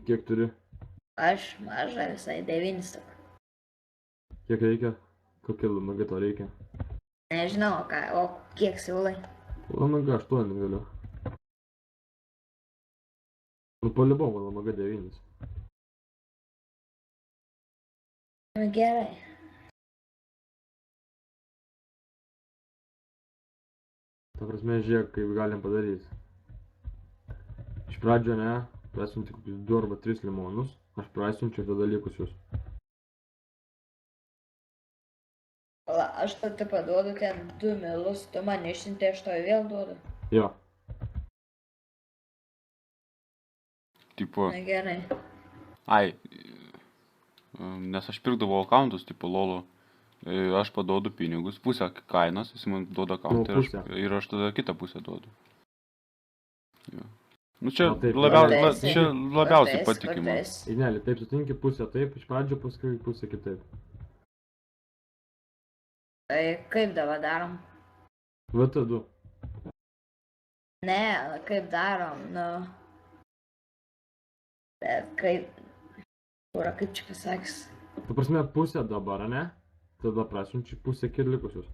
Kiek turi? Aš maža visai 9 tik. Kiek reikia? Kokia LMG to reikia? Nežinau, ką, o kiek siūlai? LMG 8 galiu. Nu, palibom LMG 9. Nu, gerai. Ta prasme, žiūrėk, kaip galim padaryti. Iš pradžio, ne, prasiunti kokius 2 arba 3 limonus, aš prasiunčiu tada likusius. Pala, aš tada paduodu ten 2 milus, tu man išsiuntė, aš tau vėl duodu. Jo. Tipo, Na gerai. ai, nes aš pirkdavau akauntus, tipo lolo, aš paduodu pinigus, pusę kainos, jis man duoda akauntą pusę. ir aš tada kitą pusę duodu. Jo. Nu čia, O taip, čia labiausiai patikima. Igneli, taip sutinki pusę taip, iš pradžio paskui pusę kitaip. Tai kaip dabar darom? VT2. Ne, kaip darom, nu. Bet kaip... Pura, kaip čia pasakys? Ta prasme, pusę dabar, ne? Tada prasiunčiu pusę ir likusius.